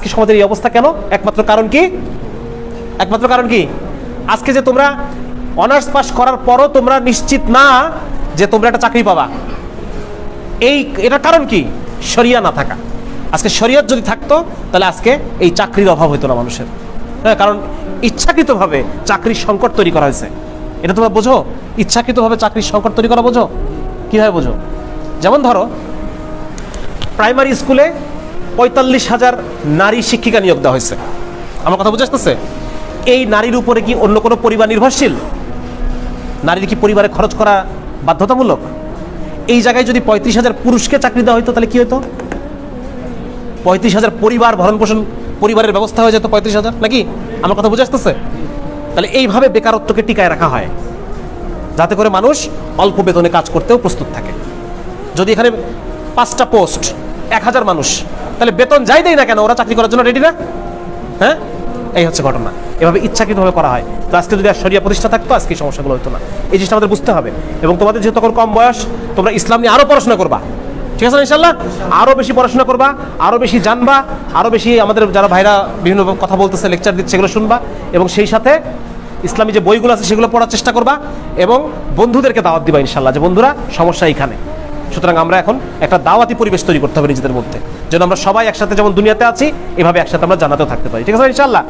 আজকে সমাজের এই অবস্থা কেন? একমাত্র কারণ কি? একমাত্র কারণ কি? আজকে যে তোমরা অনার্স পাস করার পরও তোমরা নিশ্চিত না যে তোমরা একটা চাকরি পাবা, এটার কারণ কি? শরিয়া না থাকা। আজকে শরিয়ত যদি থাকতো তাহলে আজকে এই চাকরির অভাব হতো না মানুষের। হ্যাঁ, কারণ ইচ্ছাকৃতভাবে চাকরির সংকট তৈরি করা হয়েছে। এটা তোমরা বোঝো? ইচ্ছাকৃতভাবে চাকরির সংকট তৈরি করা বোঝো? কিভাবে বোঝো? যেমন ধরো, প্রাইমারি স্কুলে ৪৫,০০০ নারী শিক্ষিকা নিয়োগ দেওয়া হয়েছে। আমার কথা বুঝে আসতেছে? এই নারীর উপরে কি অন্য কোনো পরিবার নির্ভরশীল? নারীর কি পরিবারে খরচ করা বাধ্যতামূলক? এই জায়গায় যদি ৩৫,০০০ পুরুষকে চাকরি দেওয়া হতো তাহলে কি হতো? ৩৫,০০০ পরিবার ভরণ পোষণ, পরিবারের ব্যবস্থা হয়ে যেত ৩৫,০০০, নাকি? আমার কথা বুঝে আসতেছে? তাহলে এইভাবে বেকারত্বকে টিকায় রাখা হয় যাতে করে মানুষ অল্প বেতনে কাজ করতেও প্রস্তুত থাকে। যদি এখানে ৫টা পোস্ট, ১,০০০ মানুষ, তাহলে বেতন যাই দেয় না কেন, ওরা চাকরি করার জন্য রেডি না? হ্যাঁ, এই হচ্ছে ঘটনা। এভাবে ইচ্ছাকৃতভাবে করা হয়। তো আজকে যদি আর শরিয়া প্রতিষ্ঠা থাকতো আজকে এই সমস্যাগুলো হতো না। এই জিনিসটা আমাদের বুঝতে হবে। এবং তোমাদের যেহেতু তখন কম বয়স, তোমরা ইসলাম নিয়ে আরো পড়াশোনা করবা, ঠিক আছে ইনশাল্লাহ? আরো বেশি পড়াশোনা করবা, আরো বেশি জানবা, আরো বেশি আমাদের যারা ভাইরা বিভিন্ন কথা বলতেছে, লেকচার দিচ্ছে, সেগুলো শুনবা, এবং সেই সাথে ইসলামী যে বইগুলো আছে সেগুলো পড়ার চেষ্টা করবা, এবং বন্ধুদেরকে দাওয়াত দিবা ইনশাল্লাহ যে বন্ধুরা সমস্যা এইখানে। সুতরাং আমরা এখন একটা দাওয়াতি পরিবেশ তৈরি করতে হবে নিজেদের মধ্যে, যেন আমরা সবাই একসাথে যেমন দুনিয়াতে আছি এভাবে একসাথে আমরা জান্নাতেও থাকতে পারি, ঠিক আছে ইনশাল্লাহ?